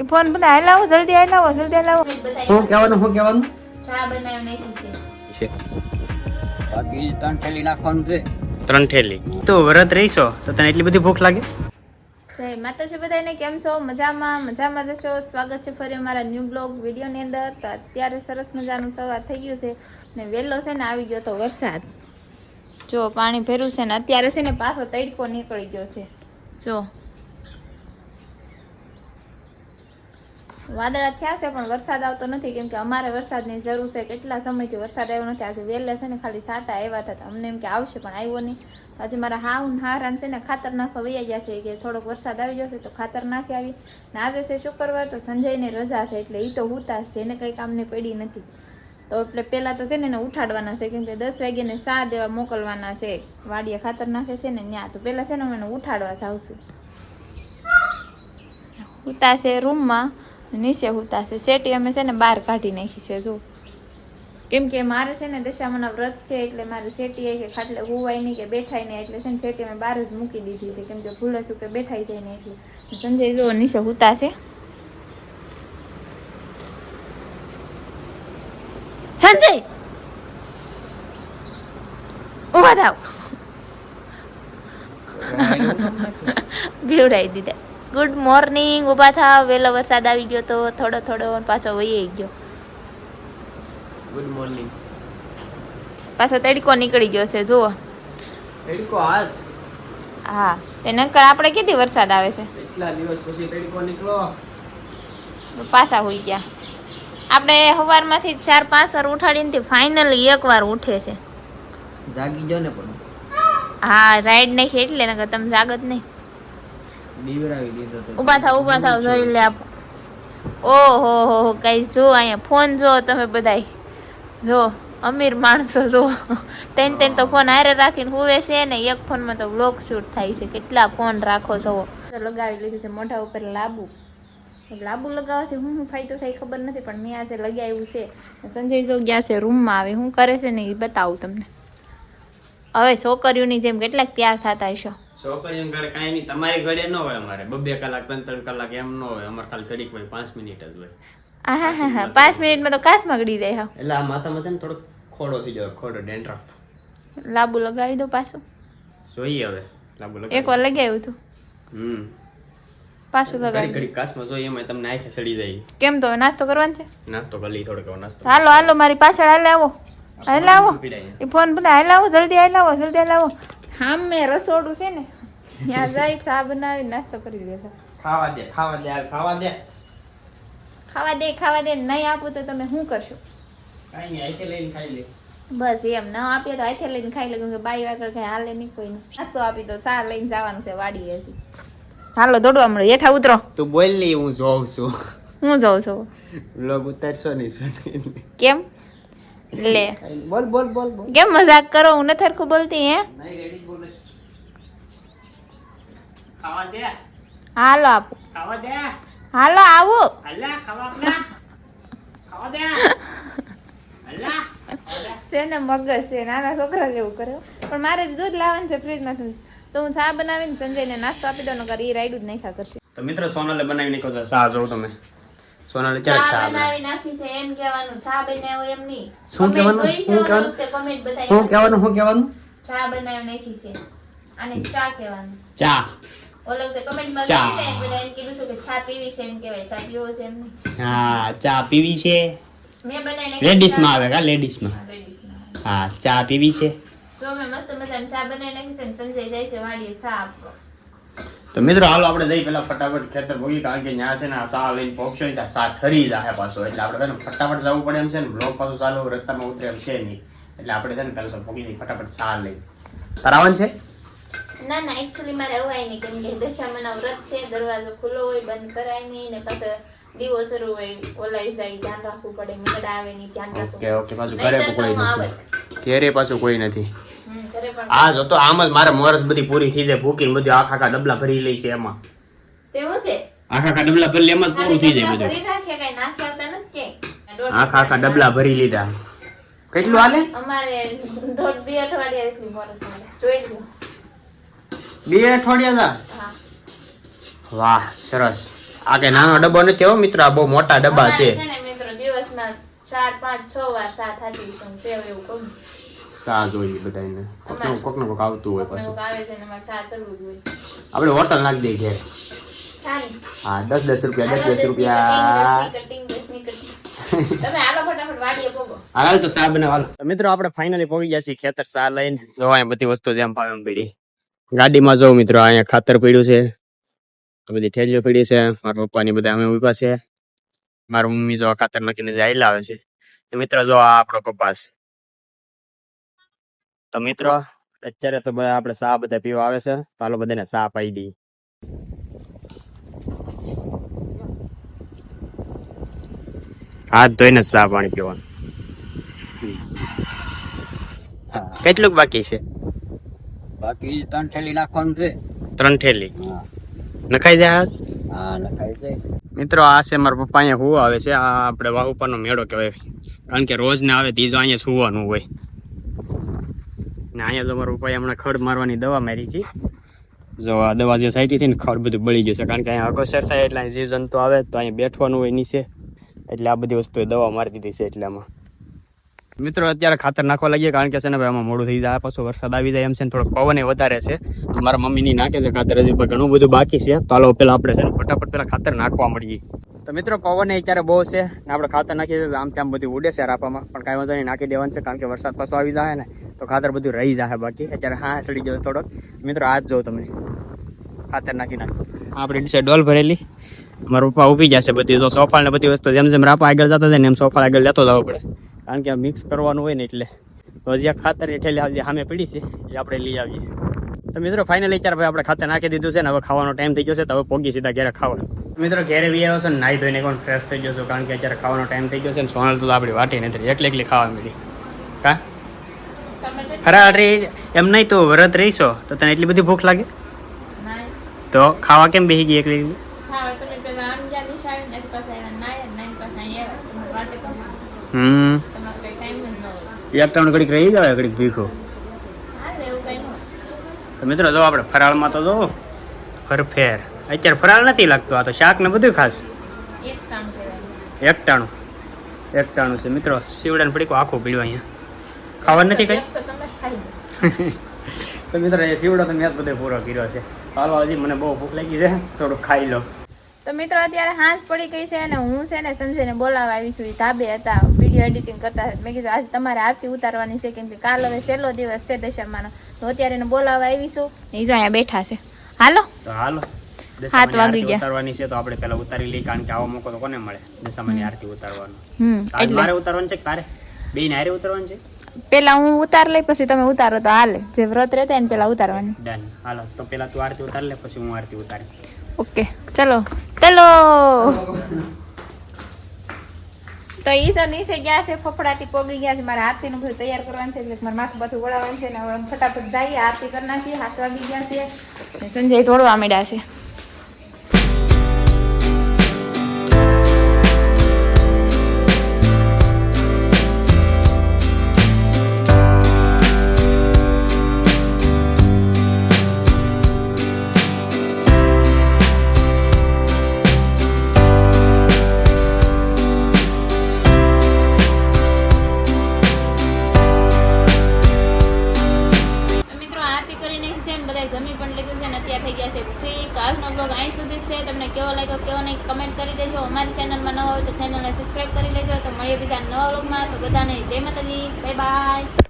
એ phone પર હાલાવો જલ્દી હાલાવો શું કહેવાનું ચા બનાવી નાખી છે બાકી 3 થેલી નાખવાનું છે 3 થેલી તો વ્રત રહીશો તો તને એટલી બધી ભૂખ લાગે? જય માતાજી બધાને, કેમ છો? મજામાં જશો. સ્વાગત છે ફરી અમારા ન્યૂ બ્લોગ વિડીયોની અંદર. તો અત્યારે સરસ મજાનું સવાર થઈ ગયું છે ને વહેલો છે ને આવી ગયો તો વરસાદ. જો પાણી ભર્યું છે ને અત્યારે છે ને પાછો તડકો નીકળી ગયો છે. જો વાદળા થયા છે પણ વરસાદ આવતો નથી, કેમ કે અમારે વરસાદની જરૂર છે. કેટલા સમયથી વરસાદ આવ્યો નથી. આજે વહેલા છે ને ખાલી સાટા આવ્યા હતા, અમને એમ કે આવશે પણ આવ્યો નહીં. આજે મારા હારાન છે ને ખાતર નાખવા વૈયા ગયા છે કે થોડોક વરસાદ આવી જશે તો ખાતર નાખી આવી. ને આજે છે શુક્રવાર, તો સંજયને રજા છે એટલે એ તો હુતા છે, એને કંઈ કામની પડી નથી. તો એટલે પહેલાં તો છે ને એને ઉઠાડવાના છે, કેમ કે 10 વાગ્યાને ચા દેવા મોકલવાના છે. વાડીએ ખાતર નાખે છે ને ત્યાં, તો પહેલાં છે ને હું એને ઉઠાડવા જાઉં છું. હુતા છે રૂમમાં, નીચે હુતા છે. શેટી અમે છે ને બહાર કાઢી નાખી છે. જો કેમ કે મારે છે ને દશામાના વ્રત છે એટલે મારે શેટી કે ખાટલે હુવાય નહીં કે બેઠાય નહીં, એટલે છે ને શેટી અમે બહાર જ મૂકી દીધી છે, કેમ કે ભૂલે શું કે બેઠાઈ જાય ને એટલે. સંજય જો નીચે હુતા છે. સંજય ઉભા થાવ, બીવડાવી દીધા. ગુડ મોર્નિંગ, ઉભા થાવ. વહેલો વરસાદ આવી ગયો તો થોડો પાછો વહી ગયો. Good morning. પાછો તડકો નીકળી ગયો છે. જુઓ તડકો આજ હા, તે નકર આપણે કીધી વરસાદ આવે છે. એટલા દિવસ પછી તડકો નીકળો. પાછા હોઈ ગયા. આપણે સવારમાંથી 4-5 વાર ઉઠાડીને ફાઇનલી એક વાર ઉઠે છે. જાગી ગયો ને પણ. હા, રાઈડ નાખી એટલે નકર તમે જાગત નહીં. બીવરાવી દીધો તો. ઊભા થાવ જોઈ લે આપ. ઓહો હો ગાઈસ, જો અહીંયા ફોન જો તમે બધાય. જો અમીર માણસો જો તેન તો ફોન હારે રાખીને હુવે છે ને એક ફોનમાં તો વ્લોગ શૂટ થાય છે. કેટલા ફોન રાખો છો. લગાવી લીધું છે મોઢા ઉપર લાબુ. લાબુ લગાવવાથી હું ફાયદો થાય ખબર નથી, પણ મેં આજે લગાવ્યું છે. સંજય જો ગયા છે રૂમમાં. આવી શું કરે છે ને એ બતાવું તમને. હવે છોકરીઓની જેમ કેટલાક તૈયાર થતા હશો. છોકરીઓને ઘરે કાંઈ નહીં, તમારી ઘરે ન હોય. અમારે 2 કલાક 3 કલાક એમ ન હોય. અમારે ખાલી ઘડીક હોય, 5 મિનિટ જ હોય. હા 5 મિનિટમાં તો કાસમાં ગળી જાય. એટલે આ માથામાં છે ને થોડો ખોડો થઈ જાય, ખોડો ડેન્ડ્રફ. લાબુ લગાવી દો પાછું. જોઈએ હવે લાબુ લગાવી. એકવાર લગાવ્યું હતું, પાછું લગાવી ઘડી કાસમાં જોઈએ એમાં તમને આંખે ચડી જાય. કેમ તો નાસ્તો કરવાનો છે? નાસ્તો કરી લઈ થોડોક નાસ્તો. હાલો મારી પાછળ હાલે આવો. એ ફોન પર હાલ આવો, જલ્દી હાલ. હા, મેં રસોડું છે ને ત્યાં જાય ચા બનાવી નાસ્તો કરી દેતા. ખાવા દે નહીં આપું તો તમે શું કરશો? કાઈ નહીં, આંખે લઈને ખાઈ લે. બસ એમ ન આપીએ તો હાથે લઈને ખાઈ લે, કે બાઈ આગળ કઈ હાલે નહીં કોઈ. નાસ્તો આપી તો ચા લઈને જવાનું છે વાડીએ. હજી હાલો દોડવા મળે. હેઠા ઉતરો. તું બોલ ની, હું જોઉં છું. હું જાઉં છું. વ્લોગ ઉતારશો નહીં? કેમ લે બોલ. કેમ મજાક કરો? હું નથી હરખું બોલતી હે. નહીં, રેડી બોલે. ખાવા દે. હાલો આપો. ખાવા દે. હાલો આવો. અલ્લા ખાવા આપના. ખાવા દે. અલ્લા તેને મગજ છે, નાના છોકરા જેવું કરે. પણ મારે દૂધ લાવવાનું છે ફ્રીજમાંથી, તો હું ચા બનાવીને સંજયને નાસ્તો આપી દઉં. નકર એ રાઈડું જ નાખ્યા કરશે. તો મિત્રો સોનલે બનાવી નાખ્યો છે ચા. જોઉં તમે સોનલે ચા બનાવી નાખી છે એમ કહેવાનું. ચા બનાવ્યો એમ નહીં. શું કહેવાનું? કમેન્ટ બતાવી. કહેવાનું? ચા બનાવી નાખી છે, આને ચા કહેવાનું. ચા. ઓલો તે કમેન્ટમાં ચા. લખીને બધા એમ કીધું હતું કે ચા પીવી છે એમ કહેવાય. ચા પીવો છે એમ નહીં. હા, ચા પીવી છે. મેં બનાવી નાખી. લેડીઝમાં આવે કા? લેડીઝમાં. લેડીઝમાં. હા, ચા પીવી છે. જો મેં મસ્ત મજાની ચા બનાવી નાખી છે ને સંજય જાય છે વાડીએ ચા આપવા. તો મિત્રો હાલો આપણે જઈ પેલા ફટાફટ ખેતર ભોગી, કારણ કે ત્યાં છે ને સા લઈને પહોંચશો ને ત્યાં સા ઠરી જાય પાછો. એટલે આપણે ફટાફટ જવું પડે એમ છે ને. બ્લોક પાછું ચાલુ રસ્તામાં ઉતરે એમ છે નહીં, એટલે આપણે છે ને પેલા તો ભોગી ફટાફટ સા લઈ. તરાવન છે? ના એકચ્યુઅલી મારે અવાય નહીં, કેમ કે દશામાના વ્રત છે. દરવાજો ખુલ્લો હોય, બંધ કરાય નહીં, ને પાછો દીવો શરૂ હોય, ઓલાઈ જાય, ધ્યાન રાખવું પડે. મીંડા આવે નહીં, ધ્યાન રાખવું. ઓકે પાછું ઘરે કોઈ નથી. ઘરે પાછું કોઈ નથી. ઘરે પણ આ જો તો આમ જ મારે મોરસ બધી પૂરી થઈ જાય, ભૂકીને બધું આખા ડબલા ભરી લઈ છે એમાં. તેવું છે? આખા ડબલા ભરી એમાં જ પૂરું થઈ જાય બધું. ભરી રાખે, કઈ નાખી આવતા નથી ક્યાંય. આખા ડબલા ભરી લીધા. કેટલું હાલે? અમારે 2 અઠવાડિયા એટલી મોરસ હાલે. જોઈ લો. 2 અઠવાડિયા? હા. વાહ સરસ. આ કઈ નાનો ડબ્બો નથી હો મિત્રો, આ બહુ મોટા ડબ્બા છે. અમારે છે ને મિત્રો દિવસમાં 4, 5, 6 વાર સા થાતી છે. હું સેવ એવું કહું. સા જોઈએ બધાને, કોકનું કોક આવતું હોય પાછું. કોક આવે છે ને એમાં ચા સરવું જ હોય. આપણે હોટલ નાખી દઈએ ઘેર. સારી. હા 10 રૂપિયા 10 રૂપિયા. તમે આલો ફટાફટ વાડીએ પોગો. હાલ તો સા બનાવ. મિત્રો આપણે ફાઇનલી પહોંચી ગયા છીએ ખેતર. સા લઈને જો અહીંયા બધી વસ્તુ જેમ ભાવે એમ પડી. ગાડીમાં જો મિત્રો અહીંયા ખાતર પડ્યું છે, આ બધી થેલીઓ પડી છે, મારા પપ્પાની બધા અમે ઉભા છે, મારા મમ્મી જો ખાતર નાખીને જાય લાવે છે. તો મિત્રો જો આ આપણો કપાસ. તો મિત્રો અત્યારે તો આપણે સા બધા પીવા આવે છે, તો હાલો બધાને સા પાઈ દઈએ. હાથ ધોઈને સા પાણી પીવાનું. કેટલું બાકી છે? બાકી 3 થેલી નાખવાનું છે. 3 થેલી હા નખાઈ જાય. હા નખાય છે. મિત્રો આ છે મારા પપ્પા અહીંયા હુવા આવે છે. આ આપણે વાવ ઉપરનો મેળો કહેવાય, કારણ કે રોજ ને આવે ત્રીજો અહીંયા સુવાનું હોય ને. અહીંયા તો મારા પપ્પાએ હમણાં ખડ મારવાની દવા મારી હતી. જો આ દવા જે સાઈટી હતી ને ખડ બધું બળી ગયું છે, કારણ કે અહીંયા અગસર થાય એટલે જીવ જંતુ આવે તો અહીંયા બેઠવાનું હોય નીચે, એટલે આ બધી વસ્તુએ દવા મારી દીધી છે. એટલે આમાં મિત્રો અત્યારે ખાતર નાખવા લાગીએ, કારણ કે છે ને ભાઈ આમાં મોડું થઈ જાય, પાછું વરસાદ આવી જાય એમ છે ને, થોડોક પવન વધારે છે. તો મારા મમ્મીની નાખે છે ખાતર, હજી ઘણું બધું બાકી છે. તો હાલો પેલા આપણે છે ને ફટાફટ પેલા ખાતર નાખવા મળીએ. તો મિત્રો પવન અત્યારે બહુ છે ને, આપણે ખાતર નાખીએ તો આમ ત્યાં બધું ઉડે છે રાપામાં, પણ કાંઈ વાંધો નહીં, નાખી દેવાનું છે, કારણ કે વરસાદ પાછો આવી જાય ને તો ખાતર બધું રહી જાય. બાકી અત્યારે હા સડી ગયો થોડોક. મિત્રો આ જ જો તમે ખાતર નાખી નાખો. આપણે નીચે ડોલ ભરેલી, મારા પપ્પા ઉભી જશે બધી. જો સોફાળ ને બધી વસ્તુ જેમ જેમ રાપા આગળ જતા જાય ને એમ સોફાળ આગળ લેતો જવો પડે, કારણ કે મિક્સ કરવાનું હોય ને. એટલે હજી ખાતર ઠેલી જે સામે પડી છે એ આપણે લઈ આવીએ. તો મિત્રો ફાઇનલી અત્યારે ભાઈ આપણે ખાતર નાખી દીધું છે ને, હવે ખાવાનો ટાઈમ થઈ ગયો છે, તો હવે પોગી સીધા ઘરે ખાવા. મિત્રો ઘેરે બી આવ્યો છે ને, નાહી ધોઈને કોણ ફ્રેશ થઈ ગયો છું, કારણ કે અત્યારે ખાવાનો ટાઈમ થઈ ગયો છે ને. સોનલ તો આપણી વાટી નથી, એકલી ખાવા મળી. કા ખરા એમ નહીં તો વ્રત રહીશો તો તને એટલી બધી ભૂખ લાગે તો ખાવા કેમ બેસી ગઈ એકલી? એક ટાણું ઘડીક રહી જાય, ઘડીક ભીખો. તો મિત્રો જો આપણે ફરાળમાં તો જો ફરફેર અત્યારે ફરાળ નથી લાગતો, આ તો શાક ને બધું ખાસ. એકટાણું છે મિત્રો. શિવડાને પડીકો આખું પીડ્યું અહીંયા, ખાવાનું નથી કઈ. તો મિત્રો એ શિવડો તો મેં બધો પૂરો કર્યો છે. હાલો હજી મને બહુ ભૂખ લાગી છે, થોડુંક ખાઈ લો. તો મિત્રો અત્યારે હાંસ પડી ગઈ છે અને હું છે ને સંજયને બોલાવવા આવી છું. ધાબે હતા, વિડીયો એડિટિંગ કરતા હતા. મેં કીધું આજે તમારે આરતી ઉતારવાની છે, કેમ કે કાલ હવે છેલ્લો દિવસ છે દશામાનો, તો અત્યારે એને બોલાવવા આવી છું. એ જો અહીંયા બેઠા છે. હાલો તો હાલો 7 વાગી ગયા. ઉતારવાની છે તો આપણે પેલા ઉતારી લઈએ, કારણ કે આવો મોકો તો કોને મળે દશામાની આરતી ઉતારવાનો. એટલે મારે ઉતારવાનું છે કે તારે બેન હારે ઉતારવાનું છે? પેલા હું ઉતાર લઈ પછી તમે ઉતારો તો હાલે. જે વ્રત રહેતા એને પેલા ઉતારવાની. ડન. હાલો તો પેલા તું આરતી ઉતાર લે, પછી હું આરતી ઉતારી. ઓકે ચલો ચલો. તો ઈ સર નીચે ગયા છે, ફફડાટી પોગી ગયા છે. મારે આરતીનું બધું તૈયાર કરવાનું છે, એટલે મારે માથું બાથું વળાવવાનું છે ને હવે ફટાફટ જઈએ આરતી કરી નાખીએ. 7 વાગી ગયા છે. સંજય ઢોળવા માંડ્યા છે. જમી પણ લીધું છે ને અત્યારે થઈ ગયા છે ફ્રી. તો આજનો બ્લોગ અહીં સુધી છે. તમને કેવો લાગ્યો કેવો નહીં કમેન્ટ કરી દેજો. અમારી ચેનલમાં નવા હોય તો ચેનલને સબસ્ક્રાઈબ કરી લેજો. તો મળીએ બીજા નવા બ્લોગમાં. તો બધાને જય માતાજી, બાય બાય.